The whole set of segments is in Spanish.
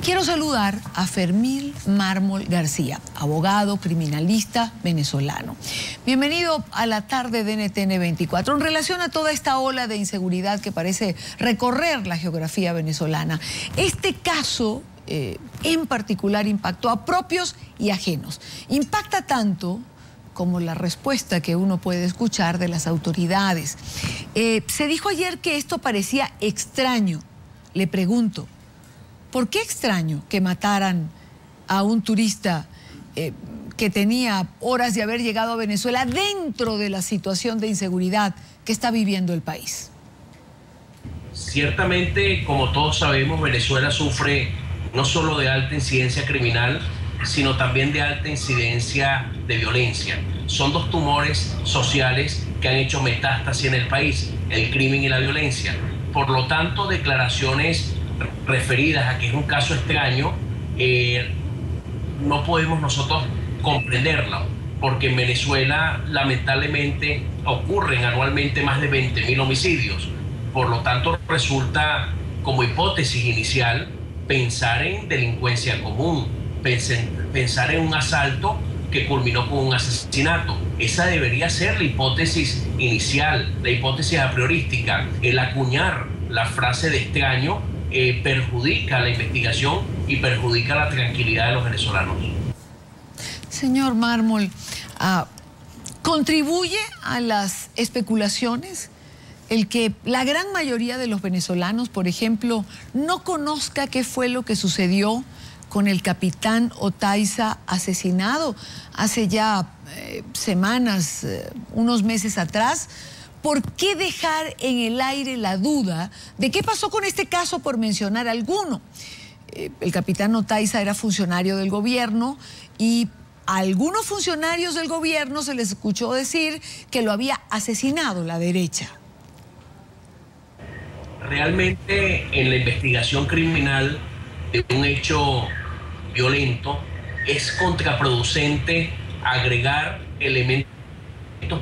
Quiero saludar a Fermín Mármol García, abogado, criminalista venezolano. Bienvenido a la tarde de NTN 24. En relación a toda esta ola de inseguridad que parece recorrer la geografía venezolana, este caso en particular impactó a propios y ajenos. Impacta tanto como la respuesta que uno puede escuchar de las autoridades. Se dijo ayer que esto parecía extraño. Le pregunto, ¿por qué extraño que mataran a un turista que tenía horas de haber llegado a Venezuela dentro de la situación de inseguridad que está viviendo el país? Ciertamente, como todos sabemos, Venezuela sufre no solo de alta incidencia criminal, sino también de alta incidencia de violencia. Son dos tumores sociales que han hecho metástasis en el país, el crimen y la violencia. Por lo tanto, declaraciones referidas a que es un caso extraño, no podemos nosotros comprenderlo, porque en Venezuela lamentablemente ocurren anualmente más de 20.000 homicidios. Por lo tanto, resulta como hipótesis inicial pensar en delincuencia común, pensar en un asalto que culminó con un asesinato. Esa debería ser la hipótesis inicial, la hipótesis a priorística. El acuñar la frase de extraño perjudica la investigación y perjudica la tranquilidad de los venezolanos. Señor Mármol, ¿contribuye a las especulaciones el que la gran mayoría de los venezolanos, por ejemplo, no conozca qué fue lo que sucedió con el capitán Otaiza asesinado hace ya semanas, unos meses atrás? ¿Por qué dejar en el aire la duda de qué pasó con este caso, por mencionar alguno? El capitán Otaiza era funcionario del gobierno y a algunos funcionarios del gobierno se les escuchó decir que lo había asesinado la derecha. Realmente en la investigación criminal de un hecho violento es contraproducente agregar elementos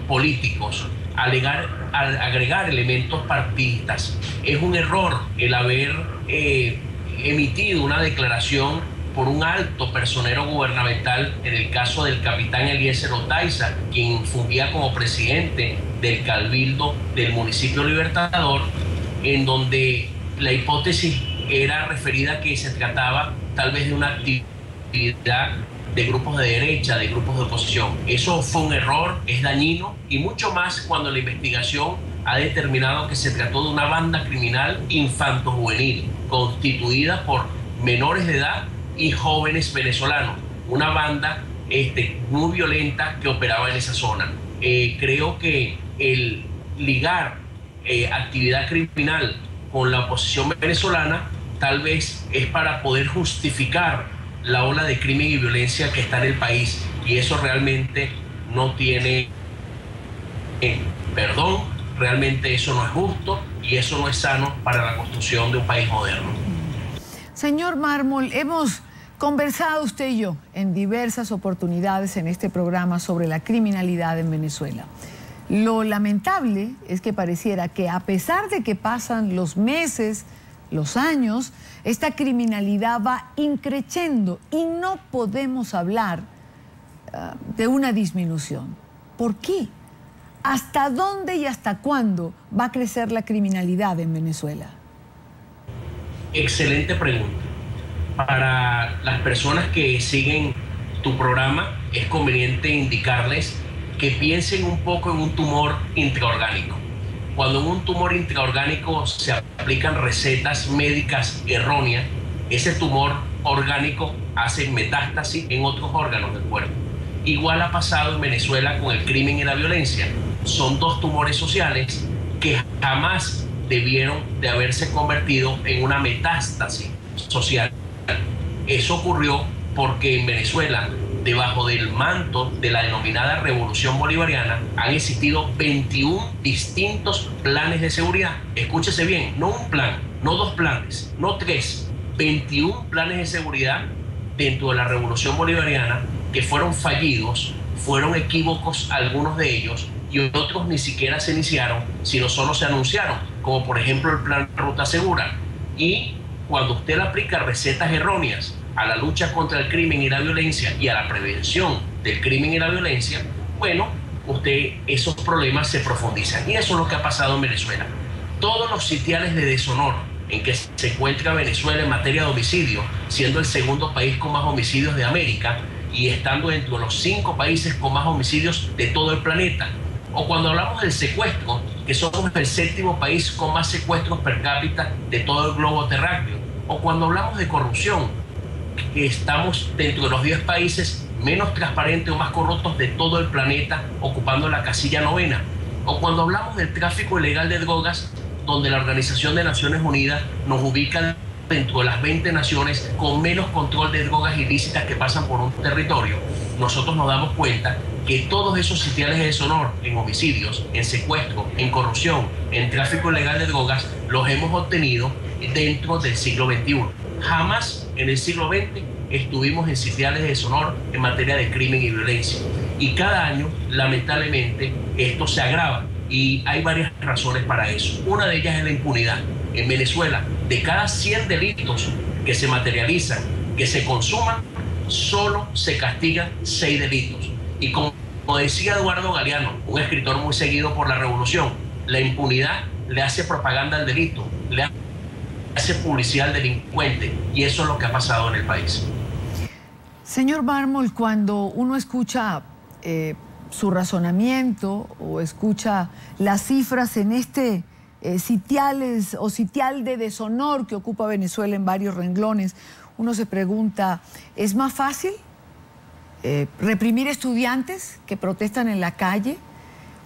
políticos, agregar elementos partidistas. Es un error el haber emitido una declaración por un alto personero gubernamental, en el caso del capitán Eliezer Otaiza, quien fungía como presidente del Cabildo del municipio Libertador, en donde la hipótesis era referida a que se trataba tal vez de una actividad de grupos de derecha, de grupos de oposición. Eso fue un error, es dañino, y mucho más cuando la investigación ha determinado que se trató de una banda criminal infanto-juvenil, constituida por menores de edad y jóvenes venezolanos. Una banda muy violenta que operaba en esa zona. Creo que el ligar actividad criminal con la oposición venezolana tal vez es para poder justificar la ola de crimen y violencia que está en el país, y eso realmente no tiene perdón, realmente eso no es justo y eso no es sano para la construcción de un país moderno. Señor Mármol, hemos conversado usted y yo en diversas oportunidades en este programa sobre la criminalidad en Venezuela. Lo lamentable es que pareciera que a pesar de que pasan los meses, los años, esta criminalidad va increciendo y no podemos hablar de una disminución. ¿Por qué? ¿Hasta dónde y hasta cuándo va a crecer la criminalidad en Venezuela? Excelente pregunta. Para las personas que siguen tu programa, es conveniente indicarles que piensen un poco en un tumor intraorgánico. Cuando en un tumor intraorgánico se aplican recetas médicas erróneas, ese tumor orgánico hace metástasis en otros órganos del cuerpo. Igual ha pasado en Venezuela con el crimen y la violencia. Son dos tumores sociales que jamás debieron de haberse convertido en una metástasis social. Eso ocurrió porque en Venezuela, debajo del manto de la denominada Revolución Bolivariana, han existido 21 distintos planes de seguridad. Escúchese bien, no un plan, no dos planes, no tres, 21 planes de seguridad dentro de la Revolución Bolivariana que fueron fallidos, fueron equívocos algunos de ellos, y otros ni siquiera se iniciaron, sino solo se anunciaron, como por ejemplo el Plan Ruta Segura. Y cuando usted le aplica recetas erróneas a la lucha contra el crimen y la violencia y a la prevención del crimen y la violencia, bueno, esos problemas se profundizan. Y eso es lo que ha pasado en Venezuela. Todos los sitiales de deshonor en que se encuentra Venezuela en materia de homicidio, siendo el segundo país con más homicidios de América y estando dentro de los 5 países con más homicidios de todo el planeta. O cuando hablamos del secuestro, que somos el 7º país con más secuestros per cápita de todo el globo terráqueo. O cuando hablamos de corrupción, que estamos dentro de los 10 países menos transparentes o más corruptos de todo el planeta, ocupando la casilla 9ª. O cuando hablamos del tráfico ilegal de drogas, donde la Organización de Naciones Unidas nos ubica dentro de las 20 naciones con menos control de drogas ilícitas que pasan por un territorio, nosotros nos damos cuenta que todos esos sitiales de deshonor en homicidios, en secuestro, en corrupción, en tráfico ilegal de drogas, los hemos obtenido dentro del siglo XXI. Jamás en el siglo XX estuvimos en sitiales de deshonor en materia de crimen y violencia. Y cada año, lamentablemente, esto se agrava. Y hay varias razones para eso. Una de ellas es la impunidad. En Venezuela, de cada 100 delitos que se materializan, que se consuman, solo se castigan 6 delitos. Y como decía Eduardo Galeano, un escritor muy seguido por la revolución, la impunidad le hace propaganda al delito, le hace publicidad al delincuente, y eso es lo que ha pasado en el país. Señor Mármol, cuando uno escucha su razonamiento o escucha las cifras en este sitial de deshonor que ocupa Venezuela en varios renglones, uno se pregunta, ¿es más fácil reprimir estudiantes que protestan en la calle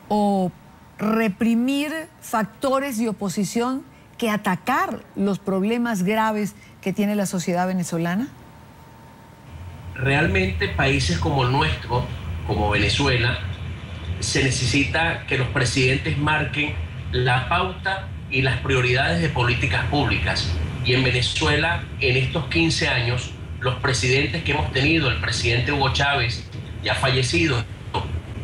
o reprimir factores de oposición que atacar los problemas graves que tiene la sociedad venezolana? Realmente países como el nuestro, como Venezuela, se necesita que los presidentes marquen la pauta y las prioridades de políticas públicas. Y en Venezuela, en estos 15 años, los presidentes que hemos tenido, el presidente Hugo Chávez, ya fallecido,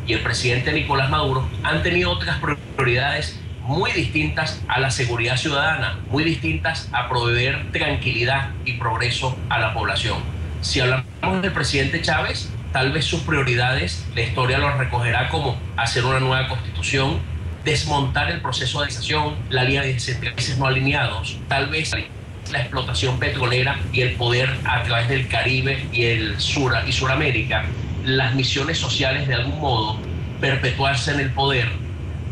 y el presidente Nicolás Maduro, han tenido otras prioridades muy distintas a la seguridad ciudadana, muy distintas a proveer tranquilidad y progreso a la población. Si hablamos del presidente Chávez, tal vez sus prioridades, la historia los recogerá como hacer una nueva constitución, desmontar el proceso de anexación, la línea de países no alineados, tal vez la explotación petrolera y el poder a través del Caribe y Suramérica, las misiones sociales de algún modo, perpetuarse en el poder.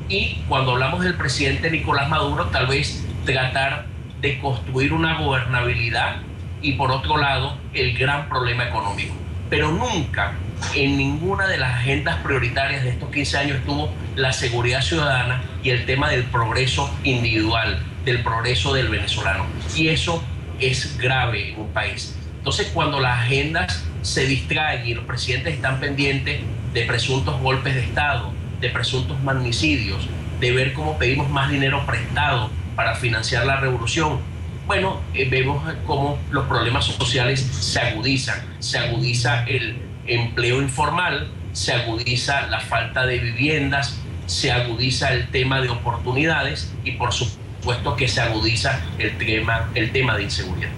Y cuando hablamos del presidente Nicolás Maduro, tal vez tratar de construir una gobernabilidad y por otro lado el gran problema económico. Pero nunca en ninguna de las agendas prioritarias de estos 15 años estuvo la seguridad ciudadana y el tema del progreso individual, del progreso del venezolano. Y eso es grave en un país. Entonces, cuando las agendas se distraen y los presidentes están pendientes de presuntos golpes de Estado, de presuntos magnicidios, de ver cómo pedimos más dinero prestado para financiar la revolución, bueno, vemos cómo los problemas sociales se agudiza el empleo informal, se agudiza la falta de viviendas, se agudiza el tema de oportunidades y por supuesto que se agudiza el tema de inseguridad.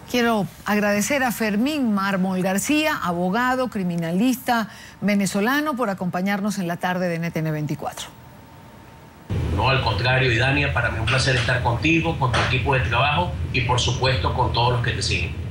Quiero agradecer a Fermín Mármol García, abogado, criminalista venezolano, por acompañarnos en la tarde de NTN 24. No, al contrario, Idania, para mí es un placer estar contigo, con tu equipo de trabajo y por supuesto con todos los que te siguen.